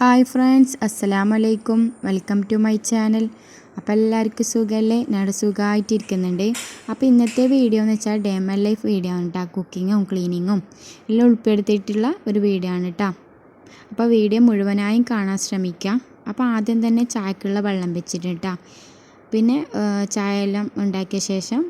Hi friends, അസ്സലാമു അലൈക്കും. Welcome to my channel. അപ്പോൾ എല്ലാവർക്കും സുഖമല്ലേ? ഞാൻ സുഖമായിട്ടിരിക്കുന്നുണ്ട്. അപ്പോൾ ഇന്നത്തെ വീഡിയോ എന്ന് വെച്ചാൽ ഡേ മൈ ലൈഫ് വീഡിയോ ആണ് കേട്ടോ. കുക്കിങ്ങും ക്ലീനിങ്ങും എല്ലാം ഉൾപ്പെടുത്തിയിട്ടുള്ള ഒരു വീഡിയോ ആണ് കേട്ടോ. അപ്പോൾ വീഡിയോ മുഴുവനായും കാണാൻ ശ്രമിക്കാം. അപ്പോൾ ആദ്യം തന്നെ ചായക്കുള്ള വെള്ളം വെച്ചിട്ട് കേട്ടോ. പിന്നെ ചായ എല്ലാം ഉണ്ടാക്കിയ ശേഷം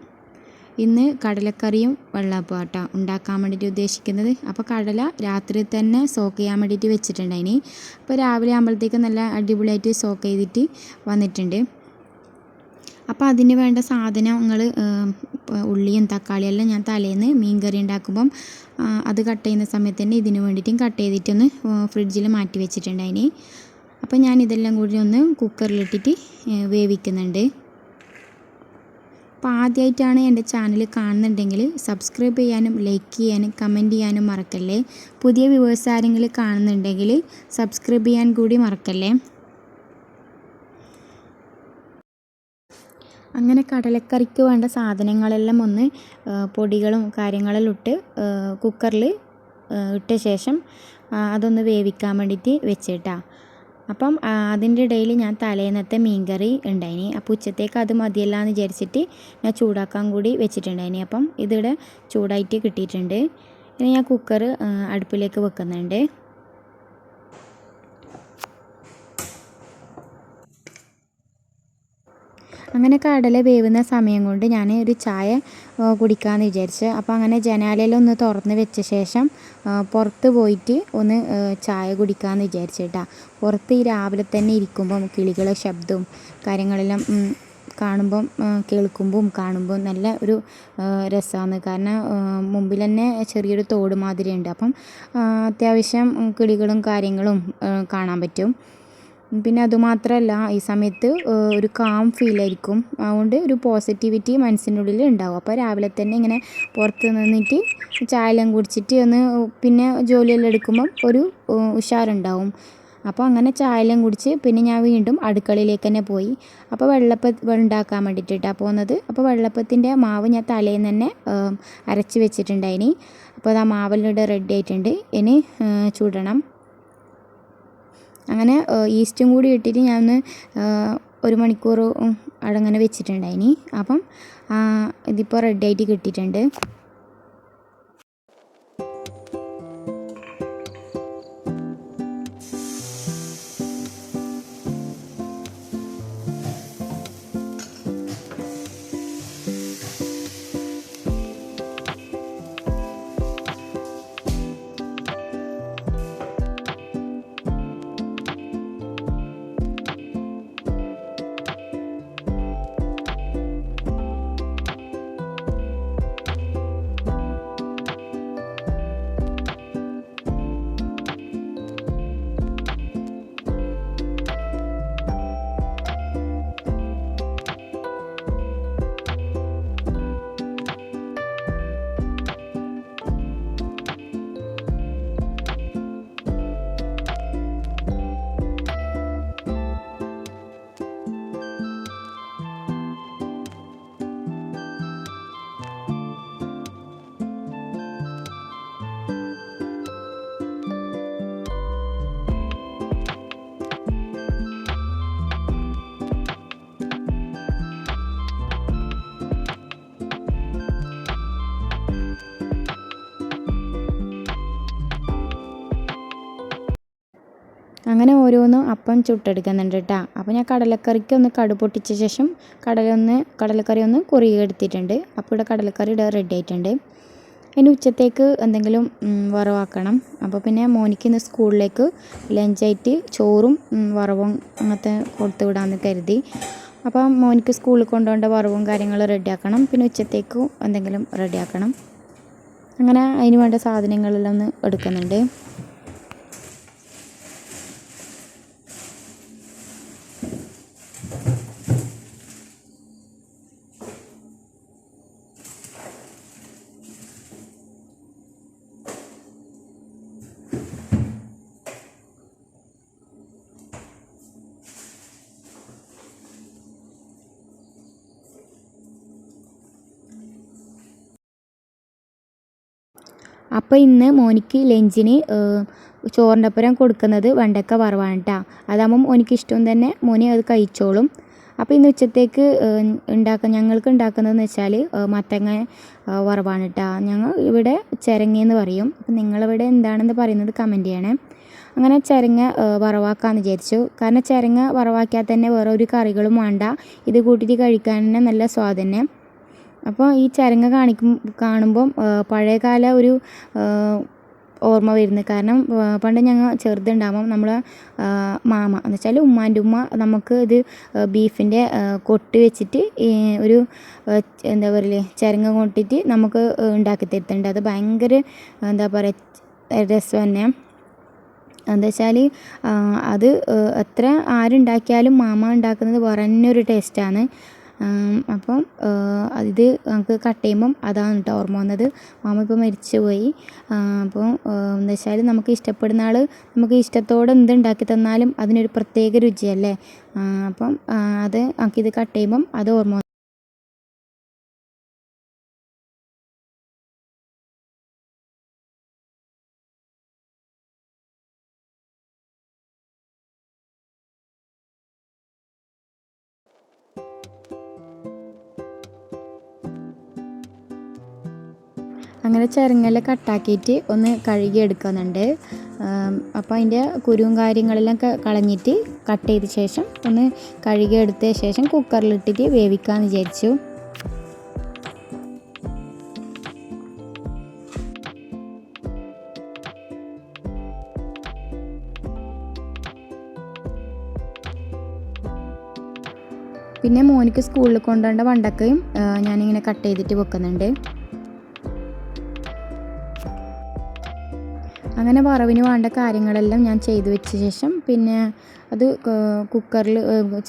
ഇന്ന് കടലക്കറിയും വെള്ളയപ്പവും കേട്ടോ ഉണ്ടാക്കാൻ വേണ്ടിയിട്ട് ഉദ്ദേശിക്കുന്നത്. അപ്പോൾ കടല രാത്രി തന്നെ സോക്ക് ചെയ്യാൻ വേണ്ടിയിട്ട് വെച്ചിട്ടുണ്ടായിനി. അപ്പോൾ രാവിലെ ആകുമ്പോഴത്തേക്ക് നല്ല അടിപൊളിയായിട്ട് സോക്ക് ചെയ്തിട്ട് വന്നിട്ടുണ്ട്. അപ്പോൾ അതിന് വേണ്ട സാധനങ്ങൾ ഉള്ളിയും തക്കാളിയും എല്ലാം ഞാൻ തലേന്ന് മീൻ കറി ഉണ്ടാക്കുമ്പം അത് കട്ട് ചെയ്യുന്ന സമയത്ത് തന്നെ ഇതിന് വേണ്ടിയിട്ടും കട്ട് ചെയ്തിട്ടൊന്ന് ഫ്രിഡ്ജിൽ മാറ്റി വെച്ചിട്ടുണ്ടായിനി. അപ്പോൾ ഞാൻ ഇതെല്ലാം കൂടി ഒന്ന് കുക്കറിലിട്ടിട്ട് വേവിക്കുന്നുണ്ട്. അപ്പോൾ ആദ്യമായിട്ടാണ് എൻ്റെ ചാനൽ കാണുന്നുണ്ടെങ്കിൽ സബ്സ്ക്രൈബ് ചെയ്യാനും ലൈക്ക് ചെയ്യാനും കമൻറ്റ് ചെയ്യാനും മറക്കല്ലേ. പുതിയ വ്യൂവേഴ്സ് ആരെങ്കിലും കാണുന്നുണ്ടെങ്കിൽ സബ്സ്ക്രൈബ് ചെയ്യാൻ കൂടി മറക്കല്ലേ. അങ്ങനെ കടലക്കറിക്ക് വേണ്ട സാധനങ്ങളെല്ലാം ഒന്ന് പൊടികളും കാര്യങ്ങളെല്ലാം ഇട്ട് കുക്കറിൽ ഇട്ട ശേഷം അതൊന്ന് വേവിക്കാൻ വേണ്ടിയിട്ട് വെച്ചിട്ടാ. അപ്പം അതിൻ്റെ ഇടയിൽ ഞാൻ തലേന്നത്തെ മീൻ കറി ഉണ്ടായിനി. അപ്പോൾ ഉച്ചത്തേക്ക് അത് മതിയല്ല എന്ന് വിചാരിച്ചിട്ട് ഞാൻ ചൂടാക്കാൻ കൂടി വെച്ചിട്ടുണ്ടായിനി. അപ്പം ഇതിവിടെ ചൂടായിട്ട് കിട്ടിയിട്ടുണ്ട്. ഇനി ഞാൻ കുക്കർ അടുപ്പിലേക്ക് വെക്കുന്നുണ്ട്. അങ്ങനെ കടല വേവുന്ന സമയം കൊണ്ട് ഞാൻ ഒരു ചായ കുടിക്കാമെന്ന് വിചാരിച്ചു. അപ്പോൾ അങ്ങനെ ജനാലയിലൊന്ന് തുറന്ന് വെച്ച ശേഷം പുറത്ത് പോയിട്ട് ഒന്ന് ചായ കുടിക്കാമെന്ന് വിചാരിച്ചിട്ടാ. പുറത്ത് ഈ രാവിലെ തന്നെ ഇരിക്കുമ്പം കിളികളെ ശബ്ദവും കാര്യങ്ങളെല്ലാം കാണുമ്പം കേൾക്കുമ്പം കാണുമ്പോൾ നല്ല ഒരു രസമാണ്. കാരണം മുമ്പിൽ തന്നെ ചെറിയൊരു തോട് മാതിരിയുണ്ട്. അപ്പം അത്യാവശ്യം കിളികളും കാര്യങ്ങളും കാണാൻ പറ്റും. പിന്നെ അതുമാത്രമല്ല ഈ സമയത്ത് ഒരു കാം ഫീലായിരിക്കും. അതുകൊണ്ട് ഒരു പോസിറ്റിവിറ്റി മനസ്സിനുള്ളിൽ ഉണ്ടാവും. അപ്പോൾ രാവിലെ തന്നെ ഇങ്ങനെ പുറത്ത് നിന്നിട്ട് ചായയെല്ലാം കുടിച്ചിട്ട് ഒന്ന് പിന്നെ ജോലിയെല്ലാം എടുക്കുമ്പം ഒരു ഉഷാറുണ്ടാവും. അപ്പോൾ അങ്ങനെ ചായയെല്ലാം കുടിച്ച് പിന്നെ ഞാൻ വീണ്ടും അടുക്കളയിലേക്ക് തന്നെ പോയി. അപ്പോൾ വെള്ളപ്പം ഉണ്ടാക്കാൻ വേണ്ടിയിട്ടാണ് പോകുന്നത്. അപ്പോൾ വെള്ളപ്പത്തിൻ്റെ മാവ് ഞാൻ തലേന്ന് തന്നെ അരച്ച് വെച്ചിട്ടുണ്ടായിനി. അപ്പോൾ അത് ആ മാവെല്ലാം ഇവിടെ റെഡി ആയിട്ടുണ്ട്. ഇനി ചുടണം. അങ്ങനെ ഈസ്റ്റും കൂടി ഇട്ടിട്ട് ഞാൻ 1 മണിക്കൂർ അടങ്ങനെ വെച്ചിട്ടുണ്ടായിനി. അപ്പം ഇതിപ്പോൾ റെഡി ആയിട്ട് കിട്ടിയിട്ടുണ്ട്. അങ്ങനെ ഓരോന്നും അപ്പം ചുട്ടെടുക്കുന്നുണ്ട് കേട്ടോ. അപ്പോൾ ഞാൻ കടലക്കറിക്ക് ഒന്ന് കടു പൊട്ടിച്ച ശേഷം കടലക്കറി ഒന്ന് കുറുകിയെടുത്തിട്ടുണ്ട്. അപ്പോൾ ഇവിടെ കടലക്കറി ഇവിടെ റെഡി ആയിട്ടുണ്ട്. ഇനി ഉച്ചത്തേക്ക് എന്തെങ്കിലും വറവാക്കണം. അപ്പോൾ പിന്നെ മോനിക്ക് ഇന്ന് സ്കൂളിലേക്ക് ലഞ്ചായിട്ട് ചോറും വറവും അങ്ങനത്തെ കൊടുത്തു വിടാമെന്ന് കരുതി. അപ്പോൾ മോനിക്ക് സ്കൂളിൽ കൊണ്ടുപോകേണ്ട വറവും കാര്യങ്ങളും റെഡിയാക്കണം. പിന്നെ ഉച്ചത്തേക്കും എന്തെങ്കിലും റെഡിയാക്കണം. അങ്ങനെ അതിന് വേണ്ട സാധനങ്ങളെല്ലാം ഒന്ന് എടുക്കുന്നുണ്ട്. അപ്പോൾ ഇന്ന് മോനിക്ക് ലഞ്ചിന് ചോറിൻ്റെ ഒപ്പം കൊടുക്കുന്നത് വെണ്ടക്ക വറവാണ് കേട്ടോ. അതാകുമ്പം മോനിക്ക് ഇഷ്ടം തന്നെ, മോന് അത് കഴിച്ചോളും. അപ്പോൾ ഇന്ന് ഉച്ചത്തേക്ക് ഞങ്ങൾക്ക് ഉണ്ടാക്കുന്നതെന്ന് വെച്ചാൽ മത്തങ്ങ വറവാണ് കേട്ടോ. ഞങ്ങൾ ഇവിടെ ചിരങ്ങയെന്ന് പറയും. അപ്പോൾ നിങ്ങളിവിടെ എന്താണെന്ന് പറയുന്നത് കമൻറ്റ് ചെയ്യണേ. അങ്ങനെ ചിരങ്ങ വറവാക്കാമെന്ന് വിചാരിച്ചു. കാരണം ചിരങ്ങ വറവാക്കിയാൽ തന്നെ വേറെ ഒരു കറികളും വേണ്ട, ഇത് കൂട്ടിയിട്ട് കഴിക്കാൻ തന്നെ നല്ല സ്വാദ് തന്നെ. അപ്പോൾ ഈ ചിരങ്ങ കാണുമ്പം പഴയകാല ഒരു ഓർമ്മ വരുന്നത്. കാരണം പണ്ട് ഞങ്ങൾ ചെറുതുണ്ടാകുമ്പം നമ്മൾ മാമ എന്ന് വെച്ചാൽ ഉമ്മാൻ്റെ ഉമ്മ നമുക്ക് ഇത് ബീഫിൻ്റെ കൊട്ട് വെച്ചിട്ട് ഒരു എന്താ പറയുക ചിരങ്ങ കൊണ്ടിട്ട് നമുക്ക് ഉണ്ടാക്കി തരുന്നുണ്ട്. അത് ഭയങ്കര എന്താ പറയുക രസം തന്നെ. എന്താ വെച്ചാൽ അത് എത്ര ആരുണ്ടാക്കിയാലും മാമ ഉണ്ടാക്കുന്നത് വേറെ തന്നെ ഒരു ടേസ്റ്റാണ്. അപ്പം ഇത് നമുക്ക് കട്ട് ചെയ്യുമ്പം അതാണ് കേട്ടോ ഓർമ്മ വന്നത്. മാമ ഇപ്പോൾ മരിച്ചു പോയി. അപ്പോൾ എന്താ വെച്ചാൽ നമുക്ക് ഇഷ്ടപ്പെടുന്ന ആൾ നമുക്ക് ഇഷ്ടത്തോടെ എന്തുണ്ടാക്കി തന്നാലും അതിനൊരു പ്രത്യേക രുചിയല്ലേ. അപ്പം അത് നമുക്കിത് കട്ട് ചെയ്യുമ്പം അത് ഓർമ്മ. അങ്ങനെ ചിരങ്ങെല്ലാം കട്ടാക്കിയിട്ട് ഒന്ന് കഴുകി എടുക്കുന്നുണ്ട്. അപ്പോൾ അതിൻ്റെ കുരുവും കാര്യങ്ങളെല്ലാം കളഞ്ഞിട്ട് കട്ട് ചെയ്ത ശേഷം ഒന്ന് കഴുകി എടുത്ത ശേഷം കുക്കറിലിട്ടിട്ട് വേവിക്കാമെന്ന് വിചാരിച്ചു. പിന്നെ മോനിക്ക് സ്കൂളിൽ കൊണ്ടുപോകേണ്ട വണ്ടക്കയും ഞാനിങ്ങനെ കട്ട് ചെയ്തിട്ട് വെക്കുന്നുണ്ട്. അങ്ങനെ വറവിന് വേണ്ട കാര്യങ്ങളെല്ലാം ഞാൻ ചെയ്തു വെച്ച ശേഷം പിന്നെ അത്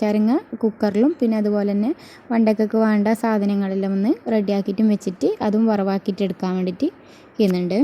ചിരങ്ങ കുക്കറിലും പിന്നെ അതുപോലെ തന്നെ വണ്ടക്കയ്ക്ക് വേണ്ട സാധനങ്ങളെല്ലാം ഒന്ന് റെഡിയാക്കിയിട്ടും വെച്ചിട്ട് അതും വറവാക്കിയിട്ട് എടുക്കാൻ വേണ്ടിയിട്ട് ചെയ്യുന്നുണ്ട്.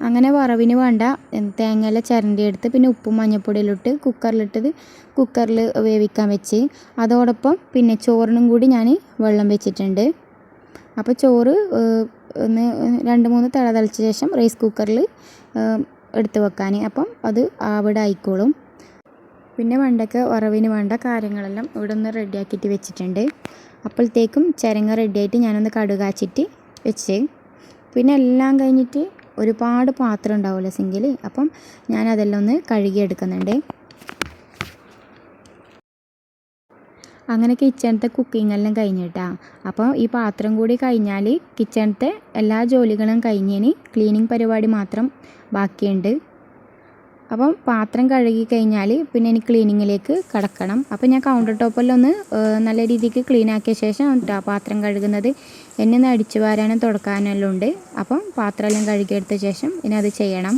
അങ്ങനെ വറവിന് വേണ്ട തേങ്ങയെല്ലാം ചിരണ്ടിയെടുത്ത് പിന്നെ ഉപ്പും മഞ്ഞൾപ്പൊടിയിലിട്ട് കുക്കറിൽ വേവിക്കാൻ വെച്ച് അതോടൊപ്പം പിന്നെ ചോറിനും കൂടി ഞാൻ വെള്ളം വെച്ചിട്ടുണ്ട്. അപ്പോൾ ചോറ് ഒന്ന് 2-3 തിള തിളച്ച ശേഷം റൈസ് കുക്കറിൽ എടുത്ത് വെക്കാൻ, അപ്പം അത് അവിടെ ആയിക്കോളും. പിന്നെ വെണ്ടയ്ക്ക വറവിന് വേണ്ട കാര്യങ്ങളെല്ലാം ഇവിടെ ഒന്ന് റെഡിയാക്കിയിട്ട് വെച്ചിട്ടുണ്ട്. അപ്പോഴത്തേക്കും ചിരങ്ങ റെഡിയായിട്ട് ഞാനൊന്ന് കടുകാച്ചിട്ട് വെച്ച് പിന്നെ എല്ലാം കഴിഞ്ഞിട്ട് ഒരുപാട് പാത്രം ഉണ്ടാവുമല്ലോ സിങ്കിൽ, അപ്പം ഞാനതെല്ലാം ഒന്ന് കഴുകിയെടുക്കുന്നുണ്ട്. അങ്ങനെ കിച്ചണത്തെ കുക്കിംഗ് എല്ലാം കഴിഞ്ഞിട്ടാ. അപ്പോൾ ഈ പാത്രം കൂടി കഴിഞ്ഞാൽ കിച്ചണത്തെ എല്ലാ ജോലികളും കഴിഞ്ഞതിന് ക്ലീനിങ് പരിപാടി മാത്രം ബാക്കിയുണ്ട്. അപ്പം പാത്രം കഴുകി കഴിഞ്ഞാൽ പിന്നെ എനിക്ക് ക്ലീനിങ്ങിലേക്ക് കടക്കണം. അപ്പോൾ ഞാൻ കൗണ്ടർ ടോപ്പെല്ലാം ഒന്ന് നല്ല രീതിക്ക് ക്ലീൻ ആക്കിയ ശേഷം കേട്ടോ പാത്രം കഴുകുന്നത്. എന്നെ ഒന്ന് അടിച്ചു വാരാനും തുടക്കാനെല്ലാം ഉണ്ട്. അപ്പം പാത്രമെല്ലാം കഴുകിയെടുത്ത ശേഷം ഇനി അത് ചെയ്യണം.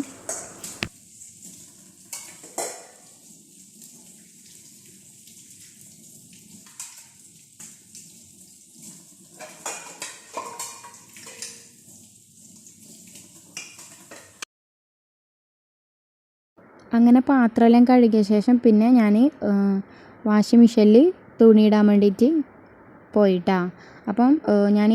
അങ്ങനെ പാത്രമെല്ലാം കഴുകിയ ശേഷം പിന്നെ ഞാൻ വാഷിംഗ് മെഷീനിൽ തുണിയിടാൻ വേണ്ടിയിട്ട് പോയിട്ടാ. അപ്പം ഞാൻ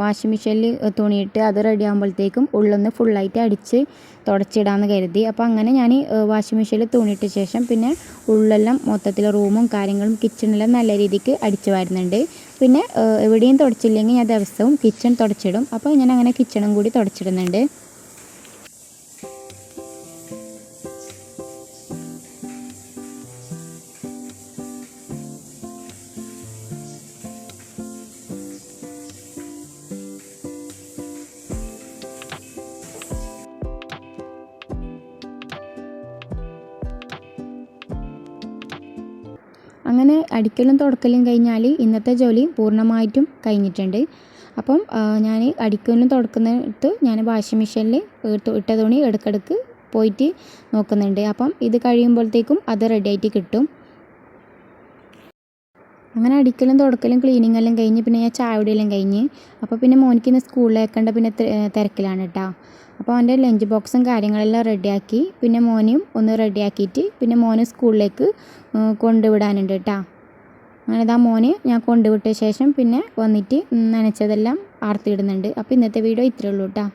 വാഷിംഗ് മെഷീനിൽ തുണിയിട്ട് അത് റെഡി ആകുമ്പോഴത്തേക്കും ഉള്ളൊന്ന് ഫുള്ളായിട്ട് അടിച്ച് തുടച്ചിടാമെന്ന് കരുതി. അപ്പോൾ അങ്ങനെ ഞാൻ വാഷിംഗ് മെഷീനിൽ തുണിയിട്ട ശേഷം പിന്നെ ഉള്ളെല്ലാം മൊത്തത്തിൽ റൂമും കാര്യങ്ങളും കിച്ചണെല്ലാം നല്ല രീതിക്ക് അടിച്ച് വരുന്നുണ്ട്. പിന്നെ എവിടെയും തുടച്ചില്ലെങ്കിൽ ഞാൻ ദിവസവും കിച്ചൺ തുടച്ചിടും. അപ്പോൾ ഞാൻ അങ്ങനെ കിച്ചണും കൂടി തുടച്ചിടുന്നുണ്ട്. അങ്ങനെ അടിക്കലും തുടക്കലും കഴിഞ്ഞാൽ ഇന്നത്തെ ജോലി പൂർണ്ണമായിട്ടും കഴിഞ്ഞിട്ടുണ്ട്. അപ്പം ഞാൻ അടിക്കലും തുടക്കുന്നിടത്ത് ഞാൻ വാഷിംഗ് മെഷീനിൽ ഇട്ട തുണി ഇടയ്ക്കിടയ്ക്ക് പോയിട്ട് നോക്കുന്നുണ്ട്. അപ്പം ഇത് കഴിയുമ്പോഴത്തേക്കും അത് റെഡി ആയിട്ട് കിട്ടും. അങ്ങനെ അടിക്കലും തുടക്കലും ക്ലീനിങ് എല്ലാം കഴിഞ്ഞ് പിന്നെ ഞാൻ ചായ കുടിയെല്ലാം കഴിഞ്ഞ്. അപ്പോൾ പിന്നെ മോനിക്ക് ഇന്ന് സ്കൂളിലേക്കേണ്ട പിന്നെ തിരക്കിലാണ് കേട്ടോ. അപ്പോൾ അവൻ്റെ ലഞ്ച് ബോക്സും കാര്യങ്ങളെല്ലാം റെഡിയാക്കി. പിന്നെ മോനെയും ഒന്ന് റെഡിയാക്കിയിട്ട് പിന്നെ മോനെ സ്കൂളിലേക്ക് കൊണ്ടുവിടാനുണ്ട് കേട്ടോ. അങ്ങനെ ഇതാ മോനെ ഞാൻ കൊണ്ടുവിട്ട ശേഷം പിന്നെ വന്നിട്ട് നനച്ചതെല്ലാം ആർത്തിയിടുന്നുണ്ട്. അപ്പോൾ ഇന്നത്തെ വീഡിയോ ഇത്രയേ ഉള്ളൂ കേട്ടോ.